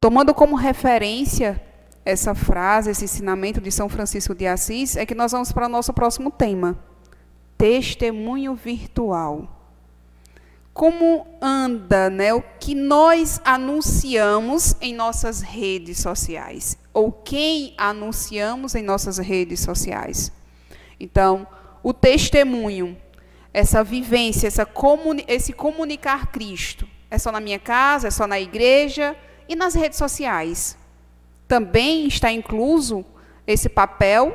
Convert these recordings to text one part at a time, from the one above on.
Tomando como referência essa frase, esse ensinamento de São Francisco de Assis, é que nós vamos para o nosso próximo tema: testemunho virtual. Como anda, né, o que nós anunciamos em nossas redes sociais? Ou quem anunciamos em nossas redes sociais? Então, o testemunho, essa vivência, esse comunicar Cristo, é só na minha casa, é só na igreja e nas redes sociais? Também está incluso esse papel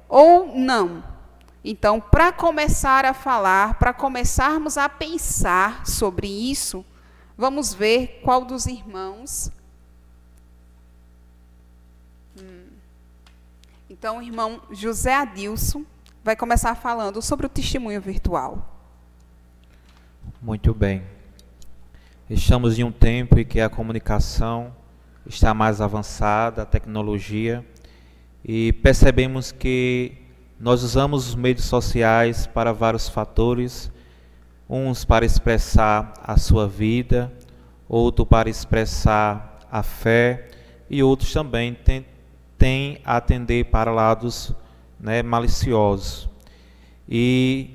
ou não? Então, para começar a falar, para começarmos a pensar sobre isso, vamos ver qual dos irmãos. Então, o irmão José Adilson vai começar falando sobre o testemunho virtual. Muito bem. Estamos em um tempo em que a comunicação está mais avançada, a tecnologia, e percebemos que nós usamos os meios sociais para vários fatores, uns para expressar a sua vida, outro para expressar a fé, e outros também têm a atender para lados, né, maliciosos. E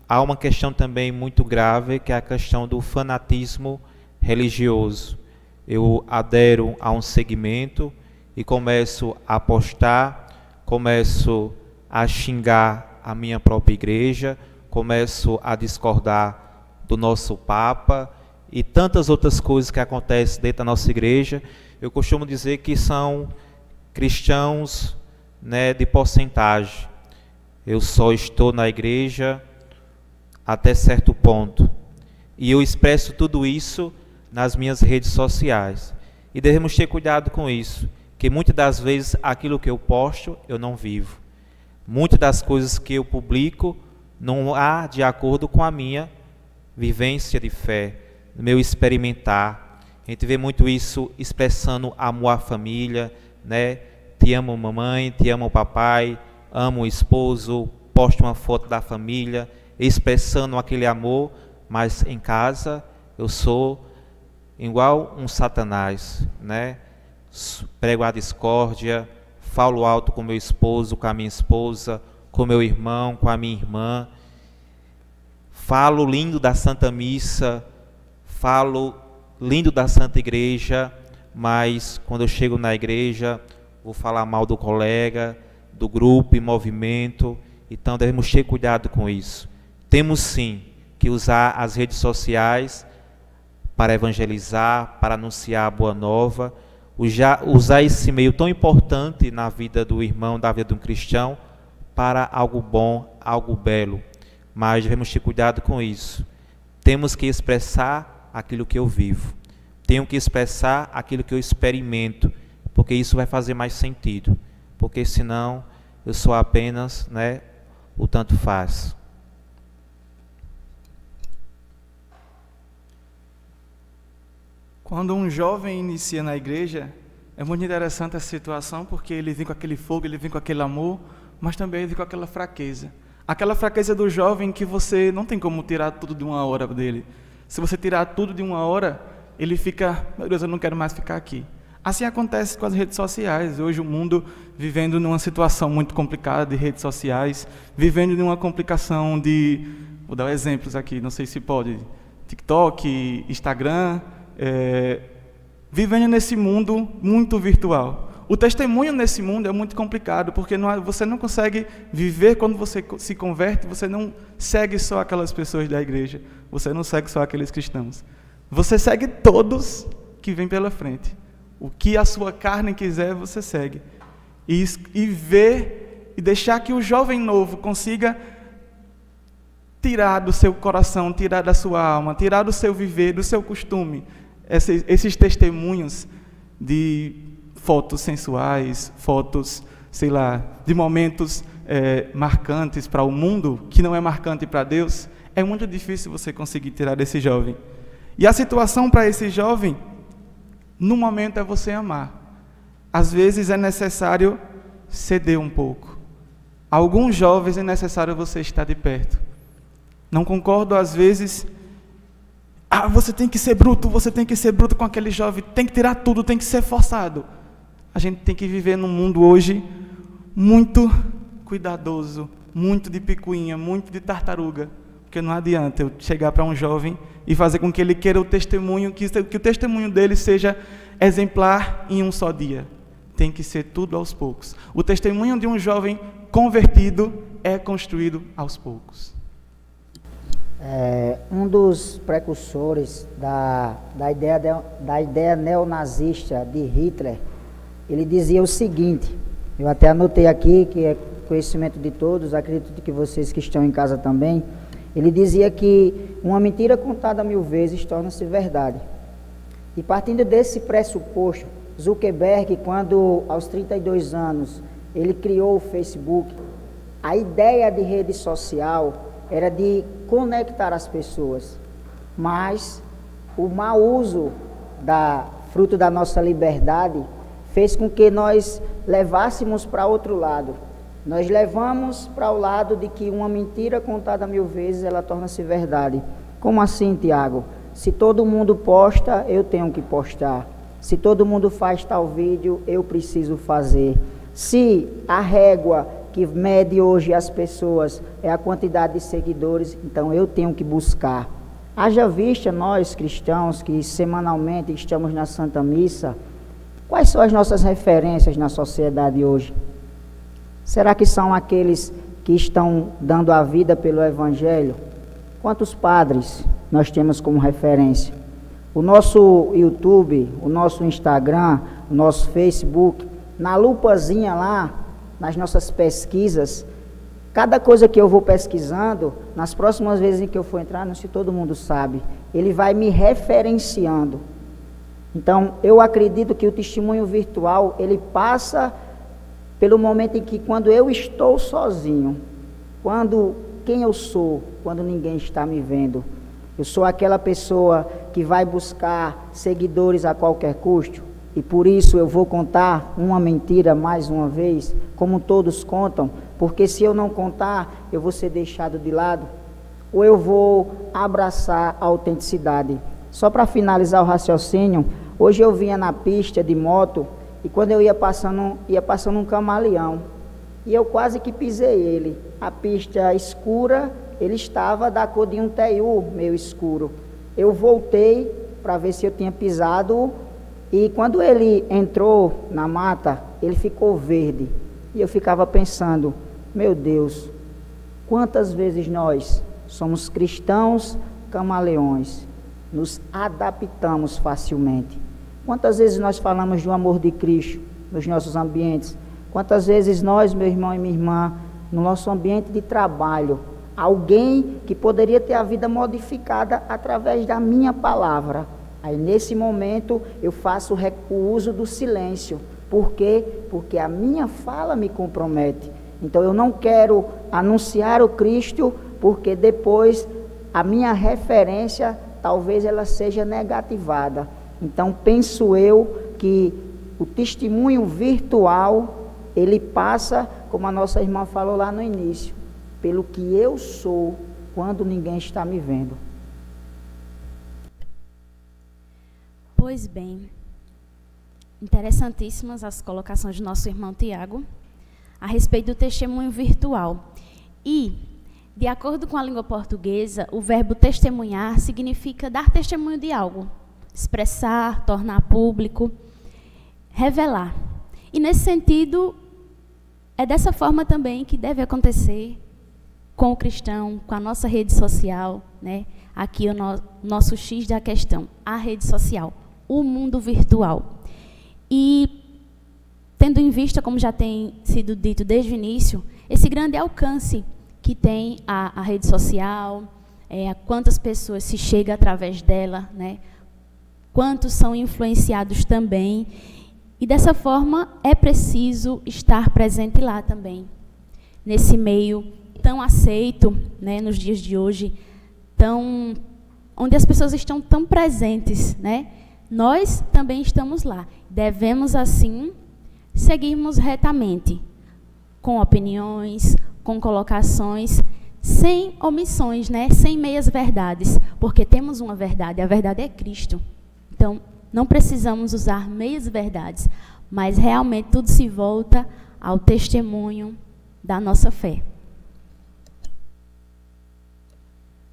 há uma questão também muito grave, que é a questão do fanatismo religioso. Eu adero a um segmento e começo a postar, começo a xingar a minha própria igreja, começo a discordar do nosso Papa e tantas outras coisas que acontecem dentro da nossa igreja. Eu costumo dizer que são cristãos, né, de porcentagem. Eu só estou na igreja até certo ponto. E eu expresso tudo isso nas minhas redes sociais. E devemos ter cuidado com isso, que muitas das vezes aquilo que eu posto, eu não vivo. Muitas das coisas que eu publico não há de acordo com a minha vivência de fé, o meu experimentar. A gente vê muito isso expressando amor à família, né? Te amo mamãe, te amo papai, amo o esposo, posto uma foto da família, expressando aquele amor, mas em casa eu sou igual um Satanás, né? Prego a discórdia, falo alto com meu esposo, com a minha esposa, com meu irmão, com a minha irmã. Falo lindo da Santa Missa, falo lindo da Santa Igreja, mas quando eu chego na igreja, vou falar mal do colega, do grupo e movimento. Então devemos ter cuidado com isso. Temos sim que usar as redes sociais para evangelizar, para anunciar a boa nova, usar esse meio tão importante na vida do irmão, da vida de um cristão, para algo bom, algo belo. Mas devemos ter cuidado com isso. Temos que expressar aquilo que eu vivo. Tenho que expressar aquilo que eu experimento, porque isso vai fazer mais sentido. Porque senão eu sou apenas, né, o tanto faz. Quando um jovem inicia na igreja, é muito interessante a situação, porque ele vem com aquele fogo, ele vem com aquele amor, mas também ele vem com aquela fraqueza. Aquela fraqueza do jovem que você não tem como tirar tudo de uma hora dele. Se você tirar tudo de uma hora, ele fica, meu Deus, eu não quero mais ficar aqui. Assim acontece com as redes sociais. Hoje o mundo vivendo numa situação muito complicada de redes sociais, vivendo numa complicação de, vou dar exemplos aqui, não sei se pode, TikTok, Instagram, vivendo nesse mundo muito virtual. O testemunho nesse mundo é muito complicado, porque você não consegue viver quando você se converte, você não segue só aquelas pessoas da igreja, você não segue só aqueles cristãos. Você segue todos que vêm pela frente. O que a sua carne quiser, você segue. E ver e deixar que o jovem novo consiga tirar do seu coração, tirar da sua alma, tirar do seu viver, do seu costume, esses testemunhos de fotos sensuais, fotos, sei lá, de momentos marcantes para o mundo, que não é marcante para Deus. É muito difícil você conseguir tirar desse jovem. E a situação para esse jovem, no momento, é você amar. Às vezes é necessário ceder um pouco. Alguns jovens é necessário você estar de perto. Não concordo, às vezes, Ah, você tem que ser bruto com aquele jovem, tem que tirar tudo, tem que ser forçado. A gente tem que viver num mundo hoje muito cuidadoso, muito de picuinha, muito de tartaruga. Porque não adianta eu chegar para um jovem e fazer com que ele queira o testemunho, que o testemunho dele seja exemplar em um só dia. Tem que ser tudo aos poucos. O testemunho de um jovem convertido é construído aos poucos. Um dos precursores da ideia neonazista de Hitler, ele dizia o seguinte, eu até anotei aqui, que é conhecimento de todos, acredito que vocês que estão em casa também. Ele dizia que uma mentira contada 1000 vezes torna-se verdade. E partindo desse pressuposto, Zuckerberg, quando aos 32 anos ele criou o Facebook, a ideia de rede social era de conectar as pessoas, mas o mau uso fruto da nossa liberdade fez com que nós levássemos para outro lado. Nós levamos para o lado de que uma mentira contada 1000 vezes, ela torna-se verdade. Como assim, Tiago? Se todo mundo posta, eu tenho que postar. Se todo mundo faz tal vídeo, eu preciso fazer. Se a régua que mede hoje as pessoas é a quantidade de seguidores, então eu tenho que buscar. Haja vista nós cristãos que semanalmente estamos na Santa Missa, quais são as nossas referências na sociedade hoje? Será que são aqueles que estão dando a vida pelo Evangelho? Quantos padres nós temos como referência? O nosso YouTube, o nosso Instagram, o nosso Facebook, na lupazinha lá, nas nossas pesquisas, cada coisa que eu vou pesquisando, nas próximas vezes em que eu for entrar, não sei se todo mundo sabe, ele vai me referenciando. Então, eu acredito que o testemunho virtual, ele passa pelo momento em que, quando eu estou sozinho, quem eu sou, quando ninguém está me vendo, eu sou aquela pessoa que vai buscar seguidores a qualquer custo, e por isso eu vou contar uma mentira mais uma vez, como todos contam, porque se eu não contar, eu vou ser deixado de lado, ou eu vou abraçar a autenticidade. Só para finalizar o raciocínio, hoje eu vinha na pista de moto, e quando eu ia passando um camaleão, e eu quase que pisei ele. A pista escura, ele estava da cor de um teiu meio escuro. Eu voltei para ver se eu tinha pisado, e quando ele entrou na mata, ele ficou verde. E eu ficava pensando, meu Deus, quantas vezes nós somos cristãos camaleões, nos adaptamos facilmente. Quantas vezes nós falamos do amor de Cristo nos nossos ambientes? Quantas vezes nós, meu irmão e minha irmã, no nosso ambiente de trabalho, alguém que poderia ter a vida modificada através da minha palavra. Aí nesse momento eu faço o uso do silêncio. Por quê? Porque a minha fala me compromete. Então eu não quero anunciar o Cristo, porque depois a minha referência talvez ela seja negativada. Então penso eu que o testemunho virtual, ele passa, como a nossa irmã falou lá no início, pelo que eu sou quando ninguém está me vendo. Pois bem, interessantíssimas as colocações do nosso irmão Tiago a respeito do testemunho virtual. E, de acordo com a língua portuguesa, o verbo testemunhar significa dar testemunho de algo, expressar, tornar público, revelar. E nesse sentido, é dessa forma também que deve acontecer com o cristão, com a nossa rede social, né? Aqui o nosso X da questão, a rede social, o mundo virtual. E tendo em vista, como já tem sido dito desde o início, esse grande alcance que tem a rede social, a quantas pessoas se chega através dela, né? Quantos são influenciados também. E dessa forma é preciso estar presente lá também, nesse meio tão aceito, né, nos dias de hoje, onde as pessoas estão tão presentes, né? Nós também estamos lá. Devemos, assim, seguirmos retamente, com opiniões, com colocações, sem omissões, né? Sem meias verdades, porque temos uma verdade, a verdade é Cristo. Então, não precisamos usar meias verdades, mas realmente tudo se volta ao testemunho da nossa fé.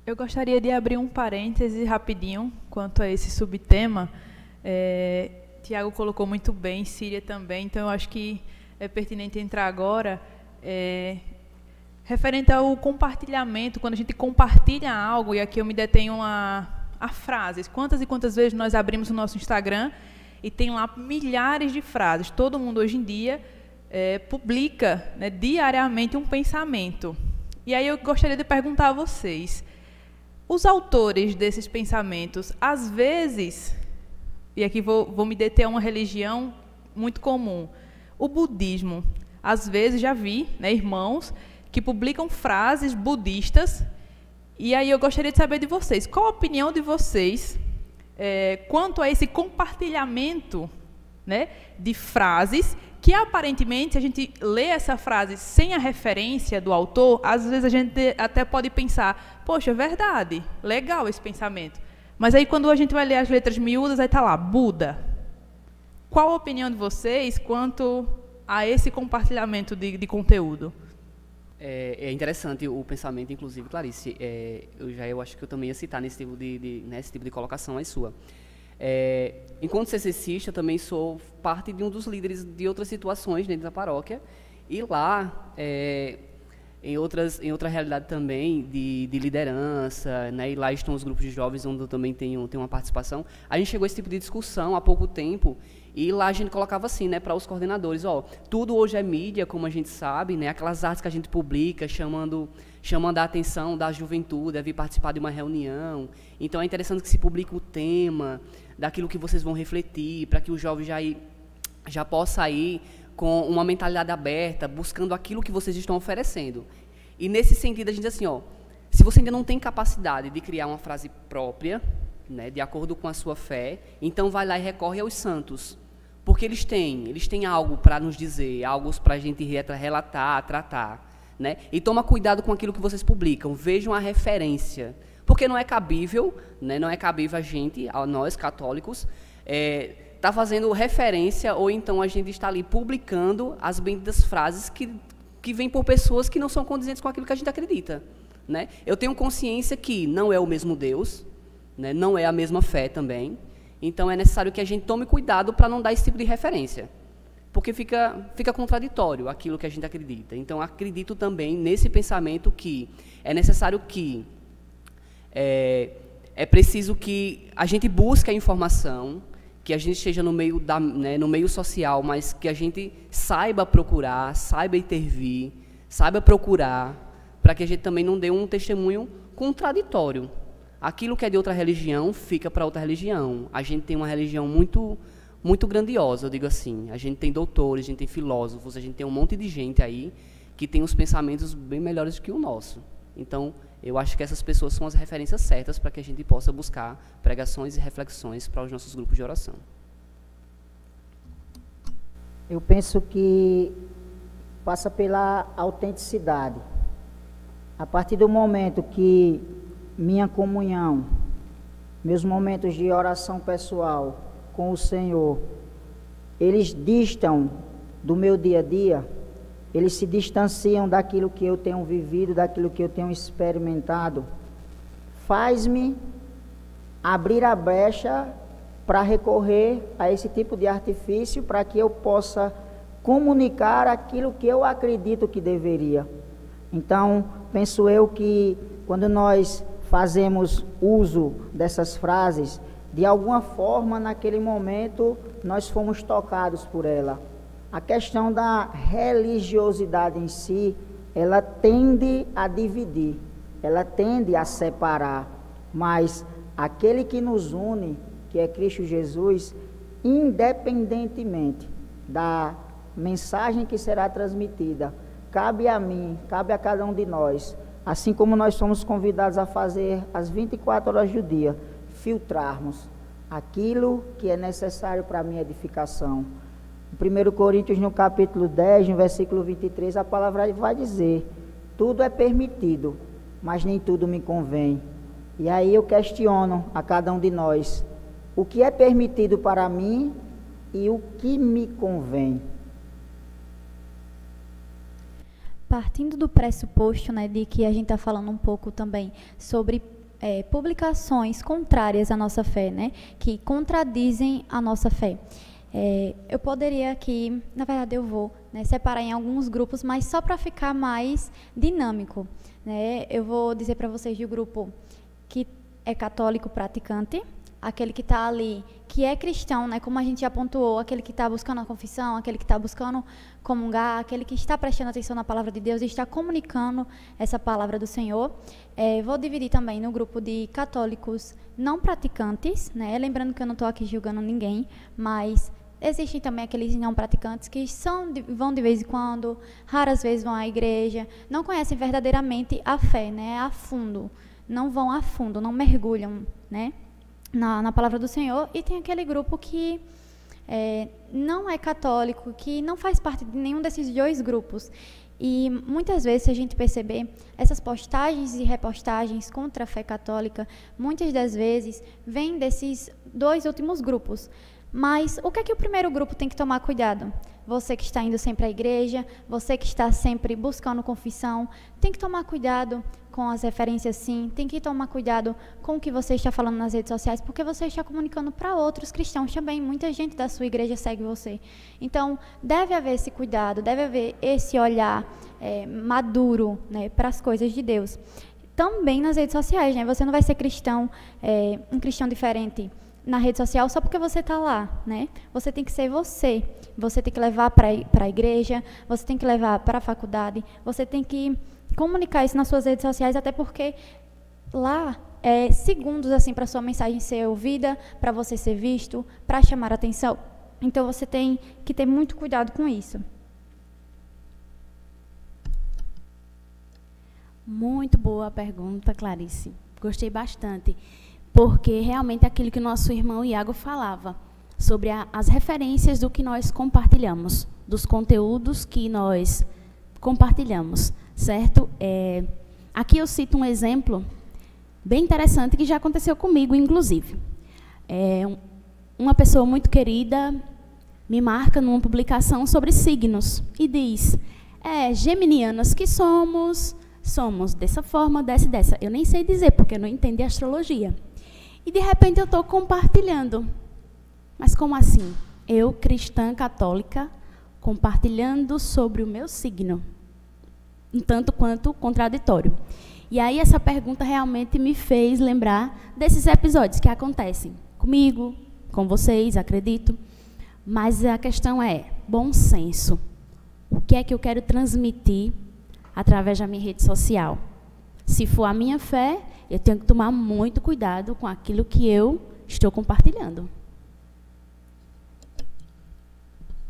Eu gostaria de abrir um parêntese rapidinho quanto a esse subtema. Tiago colocou muito bem, Síria também, então eu acho que é pertinente entrar agora. Referente ao compartilhamento, quando a gente compartilha algo, e aqui eu me detenho a frases. Quantas e quantas vezes nós abrimos o nosso Instagram e tem lá milhares de frases. Todo mundo hoje em dia publica, né, diariamente um pensamento. E aí eu gostaria de perguntar a vocês, os autores desses pensamentos, às vezes, e aqui vou me deter a uma religião muito comum, o budismo. Às vezes já vi, né, irmãos que publicam frases budistas, e aí eu gostaria de saber de vocês, qual a opinião de vocês quanto a esse compartilhamento, né, de frases que aparentemente, se a gente lê essa frase sem a referência do autor, às vezes a gente até pode pensar, poxa, é verdade, legal esse pensamento. Mas aí quando a gente vai ler as letras miúdas, aí está lá, Buda. Qual a opinião de vocês quanto a esse compartilhamento de conteúdo? É interessante o pensamento, inclusive, Clarice, eu acho que eu também ia citar nesse tipo nesse tipo de colocação aí sua. Enquanto cessecista, eu também sou parte de um dos líderes de outras situações dentro da paróquia, e lá, em outra realidade também de liderança, né, e lá estão os grupos de jovens, onde eu também tenho uma participação, a gente chegou a esse tipo de discussão há pouco tempo, e lá a gente colocava assim, né, para os coordenadores, tudo hoje é mídia, como a gente sabe, né, aquelas artes que a gente publica, chamando a atenção da juventude a vir participar de uma reunião. Então é interessante que se publique o tema daquilo que vocês vão refletir, para que o jovem já possa ir com uma mentalidade aberta, buscando aquilo que vocês estão oferecendo. E nesse sentido a gente diz assim, se você ainda não tem capacidade de criar uma frase própria, né, de acordo com a sua fé, então vai lá e recorre aos santos. Porque eles têm algo para nos dizer, algo para a gente relatar, tratar. Né? E toma cuidado com aquilo que vocês publicam, vejam a referência. Porque não é cabível, né, não é cabível a nós católicos, tá fazendo referência, ou então a gente está ali publicando as benditas frases que vêm por pessoas que não são condizentes com aquilo que a gente acredita. Né? Eu tenho consciência que não é o mesmo Deus, né, não é a mesma fé também, então é necessário que a gente tome cuidado para não dar esse tipo de referência, porque fica contraditório aquilo que a gente acredita. Então, acredito também nesse pensamento que é necessário que é preciso que a gente busque a informação, que a gente esteja no meio social, mas que a gente saiba procurar, saiba intervir, saiba procurar, para que a gente também não dê um testemunho contraditório. Aquilo que é de outra religião fica para outra religião. A gente tem uma religião muito, muito grandiosa, eu digo assim. A gente tem doutores, a gente tem filósofos, a gente tem um monte de gente aí que tem os pensamentos bem melhores que o nosso. Então, eu acho que essas pessoas são as referências certas para que a gente possa buscar pregações e reflexões para os nossos grupos de oração. Eu penso que passa pela autenticidade. A partir do momento que minha comunhão, meus momentos de oração pessoal com o Senhor, eles distam do meu dia a dia, eles se distanciam daquilo que eu tenho vivido, daquilo que eu tenho experimentado, faz-me abrir a brecha para recorrer a esse tipo de artifício, para que eu possa comunicar aquilo que eu acredito que deveria. Então, penso eu que quando nós fazemos uso dessas frases, de alguma forma, naquele momento, nós fomos tocados por ela. A questão da religiosidade em si, ela tende a dividir, ela tende a separar, mas aquele que nos une, que é Cristo Jesus, independentemente da mensagem que será transmitida, cabe a mim, cabe a cada um de nós, assim como nós somos convidados a fazer as 24 horas do dia, filtrarmos aquilo que é necessário para a minha edificação. Em 1 Coríntios, no capítulo 10, no versículo 23, a palavra vai dizer: tudo é permitido, mas nem tudo me convém. E aí eu questiono a cada um de nós, o que é permitido para mim e o que me convém. Partindo do pressuposto, né, de que a gente está falando um pouco também sobre publicações contrárias à nossa fé, né, que contradizem a nossa fé. Eu poderia aqui, na verdade eu vou, né, separar em alguns grupos, mas só para ficar mais dinâmico, né, eu vou dizer para vocês do grupo que é católico praticante, aquele que está ali, que é cristão, né, como a gente já pontuou, aquele que está buscando a confissão, aquele que está buscando comungar, aquele que está prestando atenção na palavra de Deus e está comunicando essa palavra do Senhor. Vou dividir também no grupo de católicos não praticantes, né, lembrando que eu não estou aqui julgando ninguém, mas existem também aqueles não praticantes que vão de vez em quando, raras vezes vão à igreja, não conhecem verdadeiramente a fé, né, a fundo, não vão a fundo, não mergulham, né, na palavra do Senhor. E tem aquele grupo que não é católico, que não faz parte de nenhum desses dois grupos. E muitas vezes, se a gente perceber, essas postagens e repostagens contra a fé católica, muitas das vezes vêm desses dois últimos grupos. Mas o que é que o primeiro grupo tem que tomar cuidado? Você que está indo sempre à igreja, você que está sempre buscando confissão, tem que tomar cuidado com as referências, sim, tem que tomar cuidado com o que você está falando nas redes sociais, porque você está comunicando para outros cristãos também. Muita gente da sua igreja segue você. Então, deve haver esse cuidado, deve haver esse olhar maduro, né, para as coisas de Deus. Também nas redes sociais, né? Você não vai ser cristão, um cristão diferente na rede social só porque você está lá, né? Você tem que ser você. Você tem que levar para a igreja, você tem que levar para a faculdade, você tem que comunicar isso nas suas redes sociais, até porque lá é segundos assim para sua mensagem ser ouvida, para você ser visto, para chamar a atenção. Então você tem que ter muito cuidado com isso. Muito boa a pergunta, Clarice. Gostei bastante. Porque realmente é aquilo que o nosso irmão Iago falava, sobre as referências do que nós compartilhamos, dos conteúdos que nós compartilhamos, certo? Aqui eu cito um exemplo bem interessante que já aconteceu comigo, inclusive. Uma pessoa muito querida me marca numa publicação sobre signos e diz, geminianas que somos dessa forma, dessa e dessa. Eu nem sei dizer, porque eu não entendo de astrologia. E, de repente, eu estou compartilhando. Mas como assim? Eu, cristã católica, compartilhando sobre o meu signo. Um tanto quanto contraditório. E aí, essa pergunta realmente me fez lembrar desses episódios que acontecem comigo, com vocês, acredito. Mas a questão é bom senso. O que é que eu quero transmitir através da minha rede social? Se for a minha fé, eu tenho que tomar muito cuidado com aquilo que eu estou compartilhando.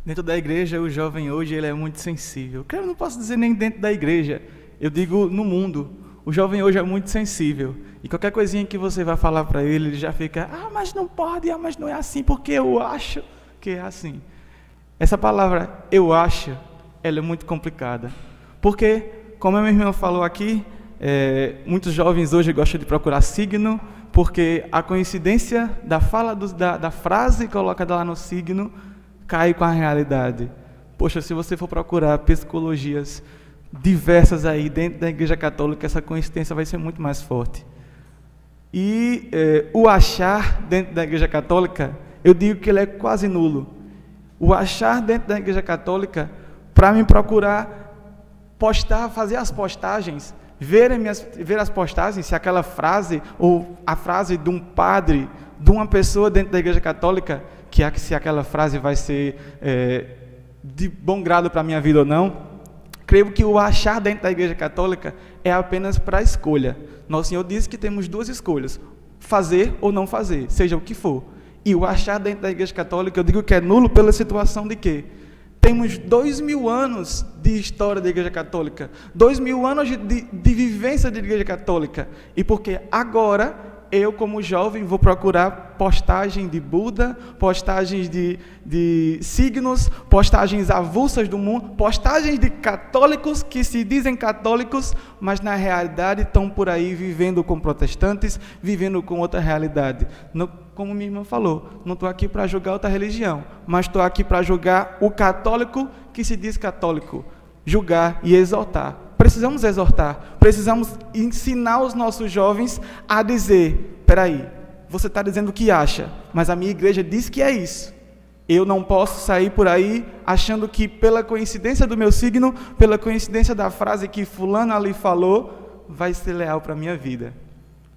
Dentro da igreja, o jovem hoje ele é muito sensível. Eu não posso dizer nem dentro da igreja, eu digo no mundo. O jovem hoje é muito sensível. E qualquer coisinha que você vai falar para ele, ele já fica, mas não pode, mas não é assim, porque eu acho que é assim. Essa palavra, eu acho, ela é muito complicada. Porque, como a minha irmã falou aqui, muitos jovens hoje gostam de procurar signo, porque a coincidência da fala da frase colocada lá no signo cai com a realidade. Poxa, se você for procurar psicologias diversas aí dentro da Igreja Católica, essa coincidência vai ser muito mais forte. E o achar dentro da Igreja Católica, eu digo que ele é quase nulo. O achar dentro da Igreja Católica, para me procurar postar, fazer as postagens, ver as postagens, se aquela frase, ou a frase de um padre, de uma pessoa dentro da Igreja Católica, se aquela frase vai ser de bom grado para a minha vida ou não. Creio que o achar dentro da Igreja Católica é apenas para a escolha. Nosso Senhor disse que temos duas escolhas, fazer ou não fazer, seja o que for. E o achar dentro da Igreja Católica, eu digo que é nulo pela situação de que temos 2000 anos de história da Igreja Católica, 2000 anos de vivência da Igreja Católica, e porque agora eu, como jovem, vou procurar postagem de Buda, postagens de signos, postagens avulsas do mundo, postagens de católicos que se dizem católicos, mas na realidade estão por aí vivendo com protestantes, vivendo com outra realidade. Como minha irmã falou, não estou aqui para julgar outra religião, mas estou aqui para julgar o católico que se diz católico, julgar e exortar. Precisamos exortar, precisamos ensinar os nossos jovens a dizer, peraí, você está dizendo o que acha, mas a minha igreja diz que é isso. Eu não posso sair por aí achando que pela coincidência do meu signo, pela coincidência da frase que fulano ali falou, vai ser leal para a minha vida.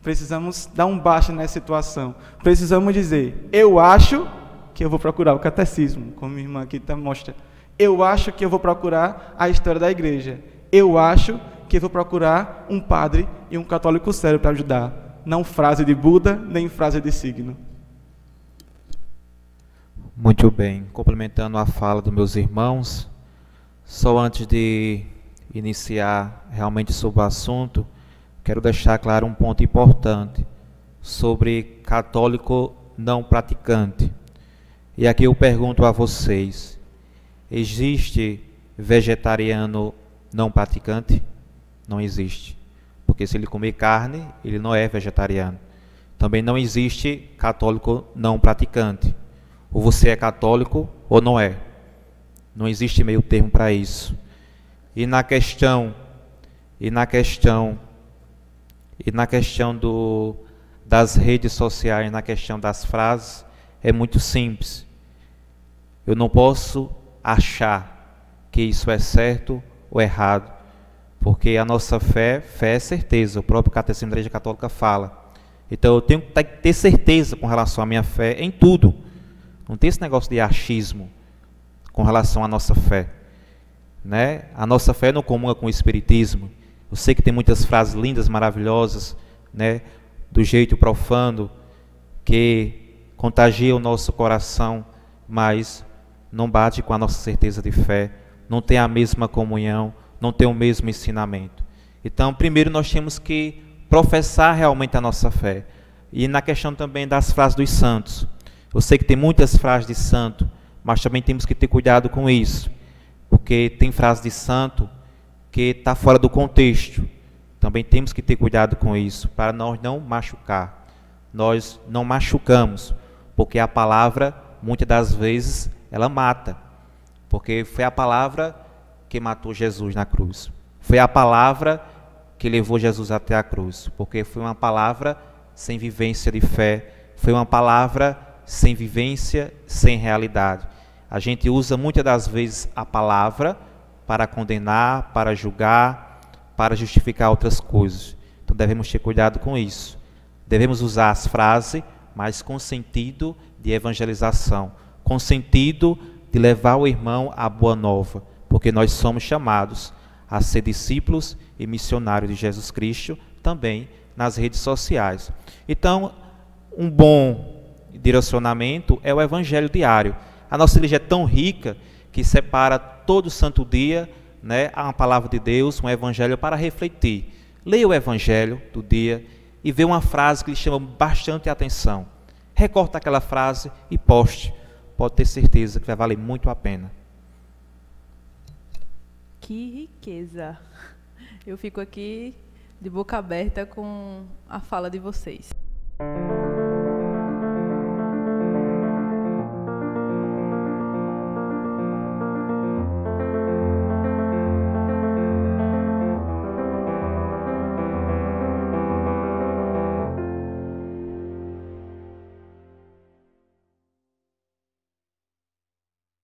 Precisamos dar um basta nessa situação. Precisamos dizer, eu acho que eu vou procurar o catecismo, como minha irmã aqui mostra. Eu acho que eu vou procurar a história da igreja. Eu acho que eu vou procurar um padre e um católico sério para ajudar. Não frase de Buda, nem frase de signo. Muito bem. Complementando a fala dos meus irmãos, só antes de iniciar realmente sobre o assunto, quero deixar claro um ponto importante sobre católico não praticante. E aqui eu pergunto a vocês, existe vegetariano não praticante? Não existe. Porque se ele comer carne, ele não é vegetariano. Também não existe católico não praticante. Ou você é católico ou não é. Não existe meio termo para isso. E na questão das redes sociais, na questão das frases, é muito simples. Eu não posso achar que isso é certo ou errado, porque a nossa fé é certeza, o próprio Catecismo da Igreja Católica fala. Então eu tenho que ter certeza com relação à minha fé em tudo. Não tem esse negócio de achismo com relação à nossa fé, né? A nossa fé não comunga com o Espiritismo. Eu sei que tem muitas frases lindas, maravilhosas, né, do jeito profano, que contagia o nosso coração, mas não bate com a nossa certeza de fé, não tem a mesma comunhão, não tem o mesmo ensinamento. Então, primeiro nós temos que professar realmente a nossa fé. E na questão também das frases dos santos. Eu sei que tem muitas frases de santo, mas também temos que ter cuidado com isso, porque tem frase de santo que está fora do contexto. Também temos que ter cuidado com isso, para nós não machucar. Nós não machucamos, porque a palavra, muitas das vezes, ela mata. Porque foi a palavra que matou Jesus na cruz. Foi a palavra que levou Jesus até a cruz. Porque foi uma palavra sem vivência de fé. Foi uma palavra sem vivência, sem realidade. A gente usa muitas das vezes a palavra para condenar, para julgar, para justificar outras coisas. Então devemos ter cuidado com isso. Devemos usar as frases, mas com sentido de evangelização, com sentido de levar o irmão à boa nova, porque nós somos chamados a ser discípulos e missionários de Jesus Cristo também nas redes sociais. Então, um bom direcionamento é o evangelho diário. A nossa igreja é tão rica que separa todo santo dia, né, a palavra de Deus, um evangelho para refletir. Leia o evangelho do dia e vê uma frase que lhe chama bastante atenção. Recorta aquela frase e poste. Pode ter certeza que vai valer muito a pena. Que riqueza! Eu fico aqui de boca aberta com a fala de vocês.